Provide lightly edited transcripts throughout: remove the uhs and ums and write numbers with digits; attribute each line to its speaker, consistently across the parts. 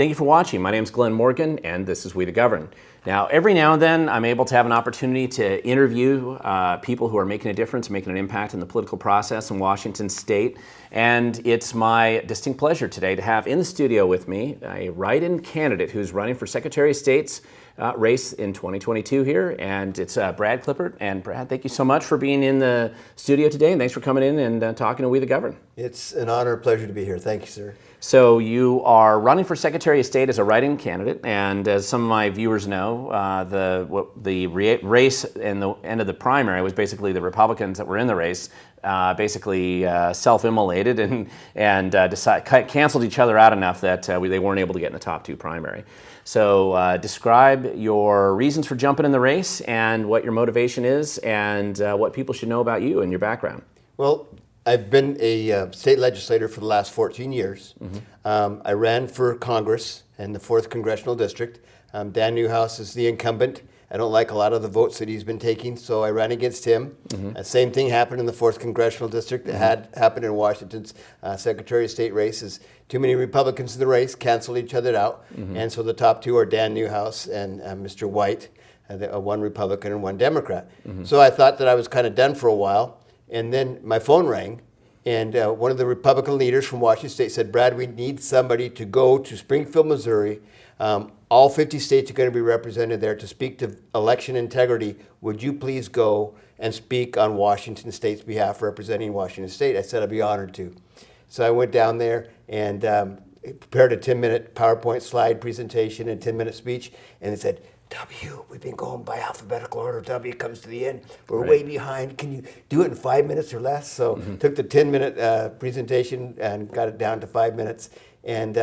Speaker 1: Thank you for watching. My name is Glen Morgan, and this is We the Govern. Now, every now and then, I'm able to have an opportunity to interview people who are making a difference, making an impact in the political process in Washington State. And it's my distinct pleasure today to have in the studio with me a write-in candidate who's running for Secretary of State's race in 2022 here, and it's Brad Klippert. And Brad, thank you so much for being in the studio today, and thanks for coming in and talking to We the Govern.
Speaker 2: It's an honor and pleasure to be here. Thank you, sir.
Speaker 1: So you are running for Secretary of State as a write-in candidate, and as some of my viewers know, the race in the end of the primary was basically the Republicans that were in the race basically self-immolated and canceled each other out enough that they weren't able to get in the top two primary. So describe your reasons for jumping in the race and what your motivation is and what people should know about you and your background.
Speaker 2: Well, I've been a state legislator for the last 14 years. Mm-hmm. I ran for Congress in the 4th Congressional District. Dan Newhouse is the incumbent. I don't like a lot of the votes that he's been taking, so I ran against him. Mm-hmm. The same thing happened in the 4th Congressional District. It had happened in Washington's Secretary of State races. Too many Republicans in the race canceled each other out, and so the top two are Dan Newhouse and Mr. White, one Republican and one Democrat. So I thought that I was kind of done for a while. And then my phone rang, and one of the Republican leaders from Washington State said, "Brad, we need somebody to go to Springfield, Missouri. All 50 states are going to be represented there to speak to election integrity. Would you please go and speak on Washington State's behalf, representing Washington State?" I said I'd be honored to. So I went down there and prepared a 10-minute PowerPoint slide presentation and 10-minute speech, and they said, "W, we've been going by alphabetical order. W comes to the end. We're way behind. Can you do it in 5 minutes or less?" So took the 10-minute presentation and got it down to 5 minutes. And,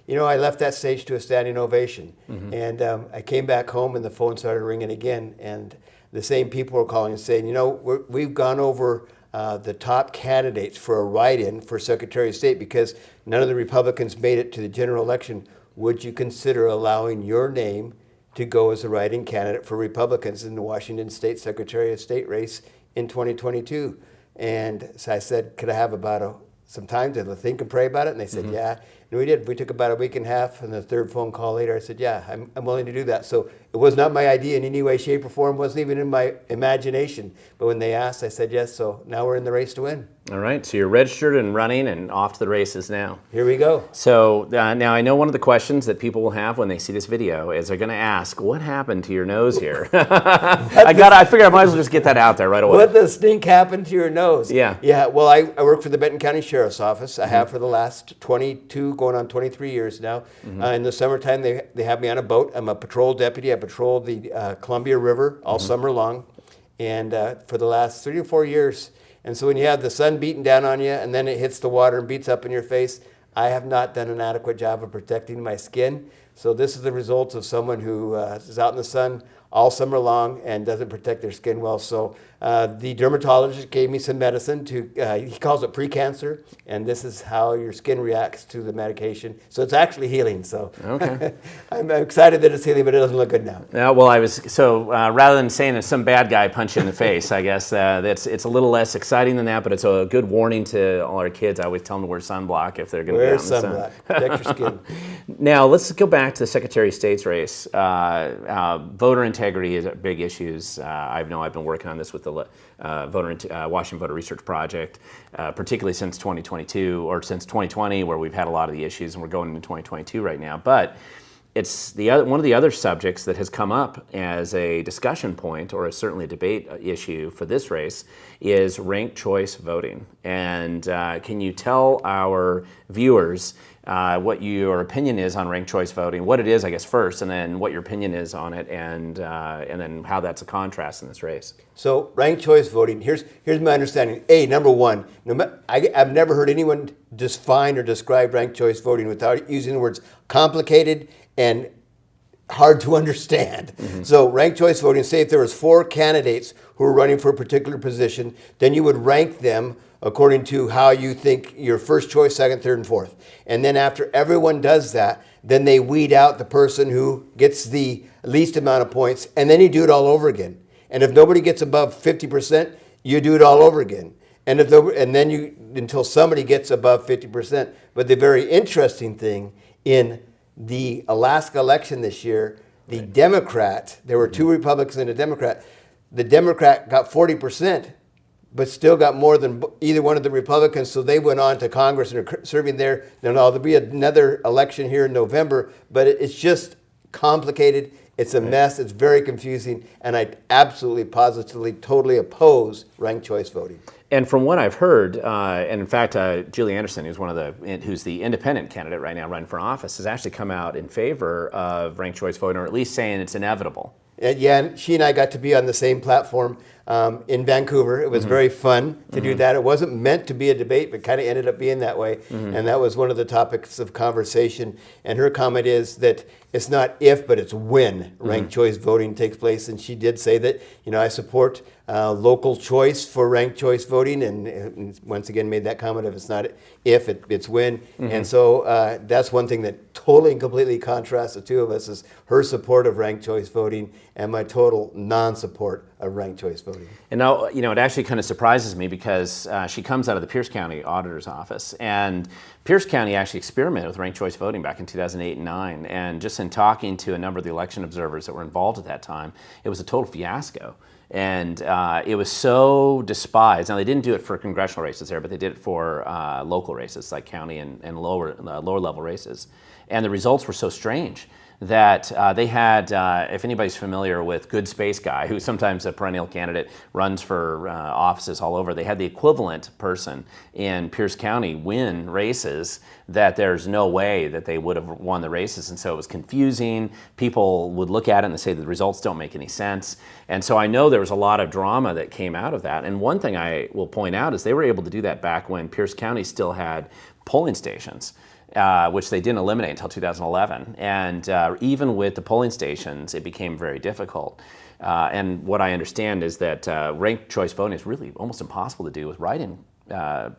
Speaker 2: I left that stage to a standing ovation. And I came back home and the phone started ringing again. And the same people were calling and saying, we've gone over the top candidates for a write-in for Secretary of State because none of the Republicans made it to the general election. Would you consider allowing your name to go as a write-in candidate for Republicans in the Washington State Secretary of State race in 2022? And so I said, could I have about some time to think and pray about it? And they said, yeah. And we did. We took about a week and a half, and the third phone call later, I said, yeah, I'm willing to do that. So it was not my idea in any way, shape, or form. It wasn't even in my imagination. But when they asked, I said yes. So now we're in the race to win.
Speaker 1: All right. So you're registered and running and off to the races now.
Speaker 2: Here we go.
Speaker 1: So now I know one of the questions that people will have when they see this video is they're going to ask, what happened to your nose here? I figured I might as well just get that out there right away.
Speaker 2: What the stink happened to your nose?
Speaker 1: Yeah.
Speaker 2: Yeah. Well, I work for the Benton County Sheriff's Office. I have for the last 22, going on 23 years now. In the summertime, they have me on a boat. I'm a patrol deputy. I patrol the Columbia River all summer long. And for the last 3 or 4 years. And so when you have the sun beating down on you and then it hits the water and beats up in your face, I have not done an adequate job of protecting my skin. So this is the result of someone who is out in the sun all summer long and doesn't protect their skin well. So the dermatologist gave me some medicine he calls it pre-cancer, and this is how your skin reacts to the medication. So it's actually healing. So okay. I'm excited that it's healing, but it doesn't look good now.
Speaker 1: Yeah, well, rather than saying it's some bad guy punch you in the face, I guess it's a little less exciting than that, but it's a good warning to all our kids. I always tell them to wear sunblock if they're going to be out in the sun.
Speaker 2: Wear sunblock. Protect your skin.
Speaker 1: Now, let's go back to the Secretary of State's race. Voter integrity is big issues. I know I've been working on this with the Washington Voter Research Project, particularly since 2022 or since 2020, where we've had a lot of the issues, and we're going into 2022 right now. But it's one of the other subjects that has come up as a discussion point, or certainly a debate issue for this race, is ranked choice voting. And can you tell our viewers what your opinion is on ranked choice voting, what it is, I guess, first, and then what your opinion is on it, and then how that's a contrast in this race?
Speaker 2: So ranked choice voting, here's my understanding. Number one, I've never heard anyone define or describe ranked choice voting without using the words complicated and hard to understand. So ranked choice voting, say if there was 4 candidates who were running for a particular position, then you would rank them according to how you think your first choice, second, third, and fourth. And then after everyone does that, then they weed out the person who gets the least amount of points, and then you do it all over again. And if nobody gets above 50%, you do it all over again. And then until somebody gets above 50%. But the very interesting thing in the Alaska election this year, the Democrat, there were two Republicans and a Democrat. The Democrat got 40%, but still got more than either one of the Republicans, so they went on to Congress and are serving there. Now, there'll be another election here in November, but it's just complicated. It's a mess. It's very confusing, and I absolutely, positively, totally oppose ranked choice voting.
Speaker 1: And from what I've heard, and in fact, Julie Anderson, who's the independent candidate right now running for office, has actually come out in favor of ranked choice voting, or at least saying it's inevitable.
Speaker 2: Yeah, and she and I got to be on the same platform in Vancouver. It was very fun to do that. It wasn't meant to be a debate, but kind of ended up being that way. And that was one of the topics of conversation. And her comment is that it's not if, but it's when ranked choice voting takes place. And she did say that, I support local choice for ranked choice voting, and once again made that comment of it's not if, it's when. And so that's one thing that totally and completely contrasts the two of us, is her support of ranked choice voting and my total non-support of ranked choice voting.
Speaker 1: And now, it actually kind of surprises me because she comes out of the Pierce County Auditor's Office, and Pierce County actually experimented with ranked choice voting back in 2008 and 9, and just in talking to a number of the election observers that were involved at that time, it was a total fiasco. And it was so despised. Now, they didn't do it for congressional races there, but they did it for local races, like county and lower level races. And the results were so strange that they had, if anybody's familiar with Good Space Guy, who's sometimes a perennial candidate, runs for offices all over, they had the equivalent person in Pierce County win races that there's no way that they would have won the races. And so it was confusing. People would look at it and say the results don't make any sense. And so I know there was a lot of drama that came out of that. And one thing I will point out is they were able to do that back when Pierce County still had polling stations. Which they didn't eliminate until 2011. And even with the polling stations, it became very difficult. And what I understand is that ranked choice voting is really almost impossible to do with write-in,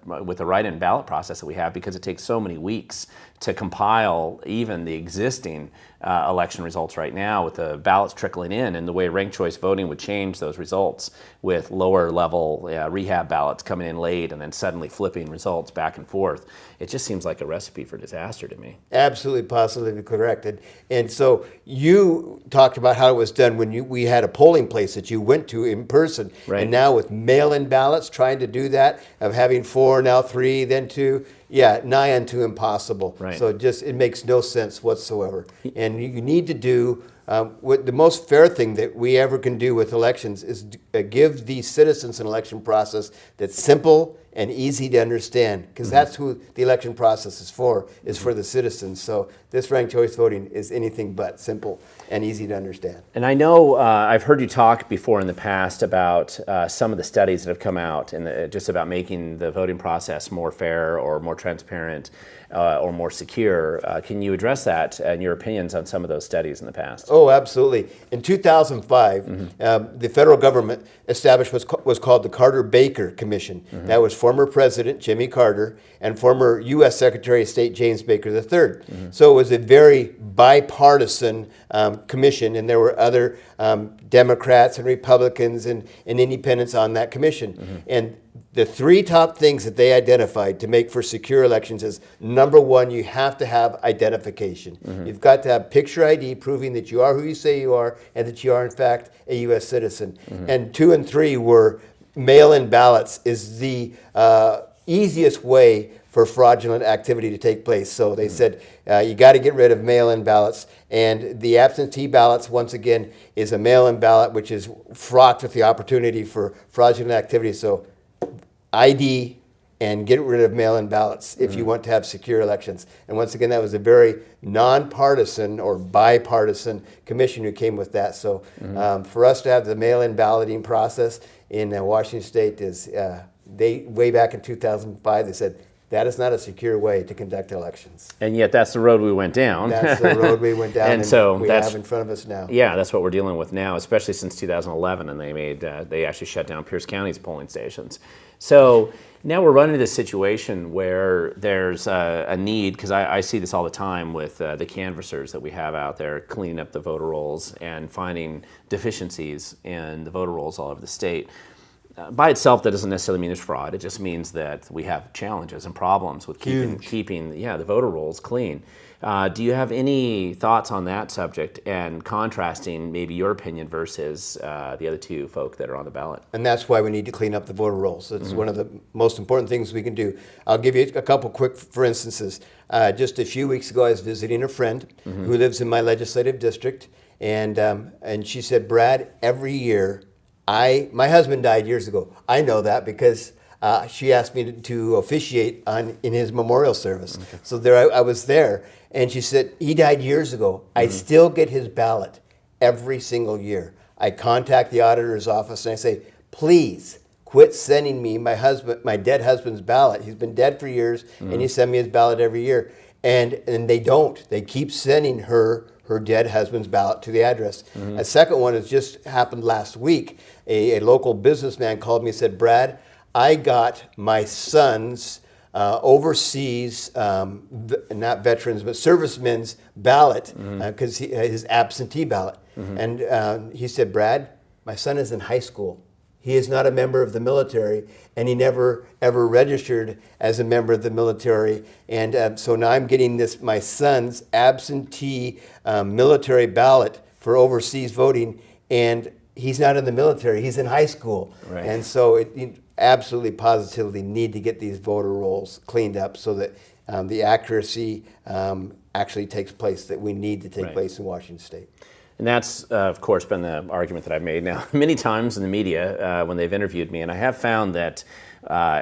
Speaker 1: with the write-in ballot process that we have, because it takes so many weeks to compile even the existing election results right now, with the ballots trickling in, and the way ranked choice voting would change those results with lower level rehab ballots coming in late and then suddenly flipping results back and forth. It just seems like a recipe for disaster to me.
Speaker 2: Absolutely, positively correct. And so you talked about how it was done when we had a polling place that you went to in person.
Speaker 1: Right.
Speaker 2: And now with mail-in ballots, trying to do that, of having 4, now 3, then 2, yeah, nigh unto impossible.
Speaker 1: Right.
Speaker 2: So it makes no sense whatsoever. And you need to do, what the most fair thing that we ever can do with elections is give the citizens an election process that's simple and easy to understand, because that's who the election process is for the citizens. So this ranked choice voting is anything but simple and easy to understand.
Speaker 1: And I know I've heard you talk before in the past about some of the studies that have come out and just about making the voting process more fair or more transparent or more secure. Can you address that and your opinions on some of those studies in the past?
Speaker 2: Oh, absolutely. In 2005, the federal government established what's was called the Carter-Baker Commission. That was former President Jimmy Carter and former U.S. Secretary of State James Baker III. So it was a very bipartisan commission, and there were other Democrats and Republicans and independents on that commission. And the 3 top things that they identified to make for secure elections is, number 1, you have to have identification. You've got to have picture ID proving that you are who you say you are and that you are in fact a U.S. citizen. And 2 and 3 were mail-in ballots is the easiest way for fraudulent activity to take place. So they said you got to get rid of mail-in ballots. And the absentee ballots, once again, is a mail-in ballot which is fraught with the opportunity for fraudulent activity. So ID and get rid of mail-in ballots if you want to have secure elections. And once again, that was a very nonpartisan or bipartisan commission who came with that. So for us to have the mail-in balloting process in Washington State is, they way back in 2005, they said, that is not a secure way to conduct elections.
Speaker 1: And yet that's the road we went down.
Speaker 2: That's the road we went down,
Speaker 1: and so
Speaker 2: we have in front of us now.
Speaker 1: Yeah, that's what we're dealing with now, especially since 2011, and they actually shut down Pierce County's polling stations. So now we're running into this situation where there's a need, because I see this all the time with the canvassers that we have out there cleaning up the voter rolls and finding deficiencies in the voter rolls all over the state. by itself, that doesn't necessarily mean there's fraud. It just means that we have challenges and problems with keeping the voter rolls clean. Do you have any thoughts on that subject and contrasting maybe your opinion versus the other two folk that are on the ballot?
Speaker 2: And that's why we need to clean up the voter rolls. It's one of the most important things we can do. I'll give you a couple quick, for instances. Just a few weeks ago, I was visiting a friend who lives in my legislative district, and she said, Brad, every year, my husband died years ago. I know that because she asked me to officiate in his memorial service. Okay. So there I was there, and she said, he died years ago. I still get his ballot every single year. I contact the auditor's office and I say, please quit sending me my dead husband's ballot. He's been dead for years, and you send me his ballot every year. And they don't. They keep sending her dead husband's ballot to the address. A second one has just happened last week. A local businessman called me and said, Brad, I got my son's overseas, not veterans, but servicemen's ballot, because his absentee ballot. And he said, Brad, my son is in high school. He is not a member of the military, and he never ever registered as a member of the military. And so now I'm getting my son's absentee military ballot for overseas voting, and he's not in the military. He's in high school. Right. And so it absolutely positively need to get these voter rolls cleaned up so that the accuracy actually takes place that we need to take place in Washington State.
Speaker 1: And that's, of course, been the argument that I've made now many times in the media when they've interviewed me. And I have found that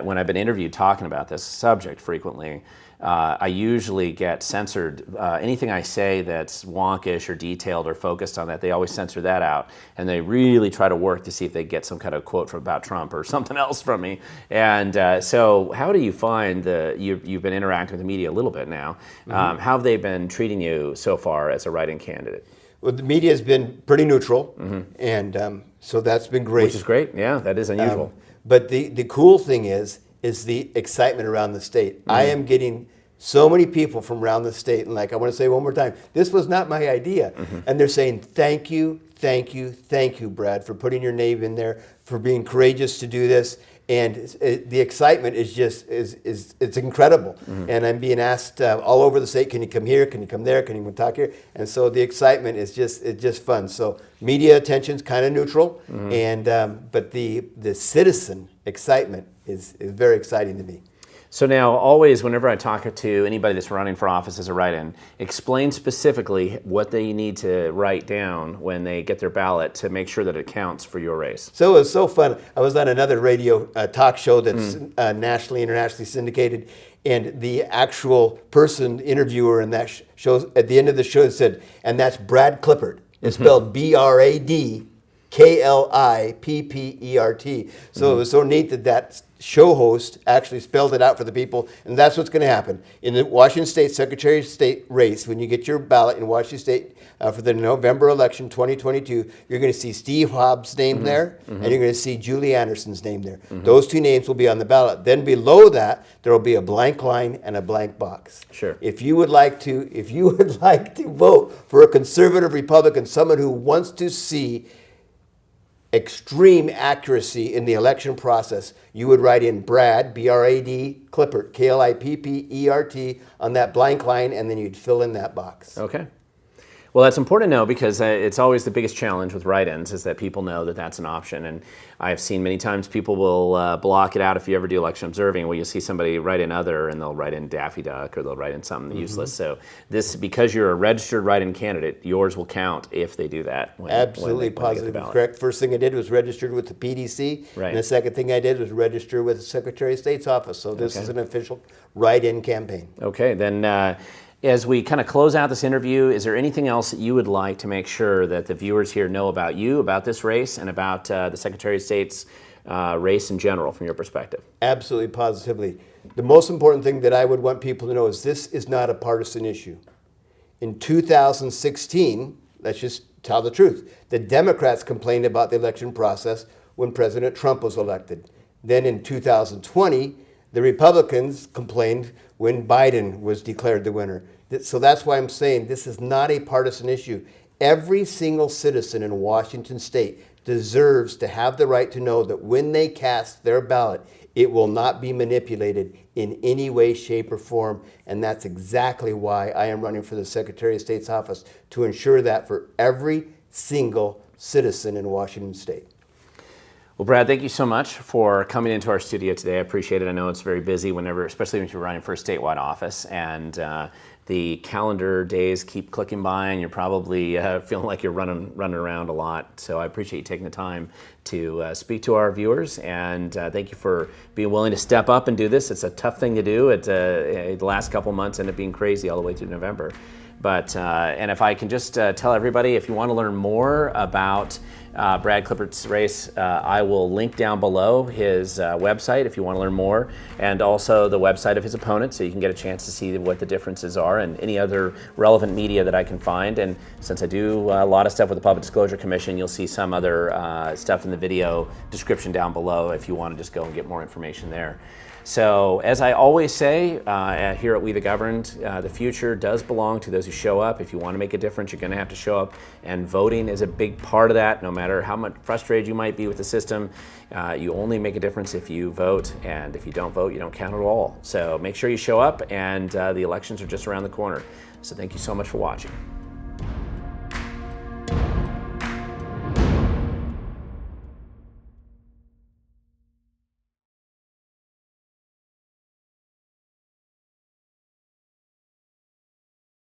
Speaker 1: when I've been interviewed talking about this subject frequently, I usually get censored. Anything I say that's wonkish or detailed or focused on that, they always censor that out. And they really try to work to see if they get some kind of quote about Trump or something else from me. And so how do you find you've been interacting with the media a little bit now. How have they been treating you so far as a write-in candidate?
Speaker 2: Well, the media has been pretty neutral, and so that's been great.
Speaker 1: Which is great, yeah, that is unusual.
Speaker 2: But the cool thing is the excitement around the state. I am getting so many people from around the state, and like I want to say one more time, this was not my idea. And they're saying, thank you, Brad, for putting your name in there, for being courageous to do this. And the excitement is just it's incredible. And I'm being asked all over the state, can you come here? Can you come there? Can you talk here? And so the excitement is just fun. So media attention's kind of neutral, and but the citizen excitement is very exciting to me.
Speaker 1: So now, always, whenever I talk to anybody that's running for office as a write-in, explain specifically what they need to write down when they get their ballot to make sure that it counts for your race.
Speaker 2: So it was so fun. I was on another radio talk show that's nationally, internationally syndicated, and the actual interviewer in that show, at the end of the show, said, and that's Brad Klippert. It's spelled BRAD Klippert. So it was so neat that show host actually spelled it out for the people, and that's what's going to happen. In the Washington State Secretary of State race, when you get your ballot in Washington State for the November election 2022, you're going to see Steve Hobbs' name there, and you're going to see Julie Anderson's name there. Those two names will be on the ballot. Then below that, there will be a blank line and a blank box.
Speaker 1: Sure.
Speaker 2: If you would like to vote for a conservative Republican, someone who wants to see extreme accuracy in the election process, you would write in Brad, B-R-A-D, Klippert, Klippert, on that blank line, and then you'd fill in that box.
Speaker 1: Okay. Well, that's important to know because it's always the biggest challenge with write-ins is that people know that that's an option. And I've seen many times people will block it out if you ever do election observing, where you'll see somebody write in other and they'll write in Daffy Duck or they'll write in something useless. So this, because you're a registered write-in candidate, yours will count if they do that.
Speaker 2: Absolutely, positively correct. First thing I did was registered with the PDC, and the second thing I did was register with the Secretary of State's office. So this is an official write-in campaign.
Speaker 1: Okay, then as we kind of close out this interview, is there anything else that you would like to make sure that the viewers here know about you, about this race, and about the Secretary of State's race in general from your perspective?
Speaker 2: Absolutely, positively. The most important thing that I would want people to know is this is not a partisan issue. In 2016, let's just tell the truth, the Democrats complained about the election process when President Trump was elected. Then in 2020, the Republicans complained when Biden was declared the winner. So that's why I'm saying this is not a partisan issue. Every single citizen in Washington State deserves to have the right to know that when they cast their ballot, it will not be manipulated in any way, shape, or form. And that's exactly why I am running for the Secretary of State's office, to ensure that for every single citizen in Washington State.
Speaker 1: Well, Brad, thank you so much for coming into our studio today. I appreciate it. I know it's very busy especially when you're running for a statewide office, and the calendar days keep clicking by, and you're probably feeling like you're running around a lot. So I appreciate you taking the time to speak to our viewers, and thank you for being willing to step up and do this. It's a tough thing to do. The last couple months ended up being crazy all the way through November. But, and if I can just tell everybody, if you want to learn more about Brad Klippert's race, I will link down below his website if you want to learn more, and also the website of his opponent, so you can get a chance to see what the differences are and any other relevant media that I can find. And since I do a lot of stuff with the Public Disclosure Commission, you'll see some other stuff in the video description down below if you want to just go and get more information there. So, as I always say here at We the Governed, the future does belong to those who show up. If you want to make a difference, you're going to have to show up, and voting is a big part of that. No matter how much frustrated you might be with the system, you only make a difference if you vote, and if you don't vote, you don't count at all. So make sure you show up, and the elections are just around the corner. So thank you so much for watching.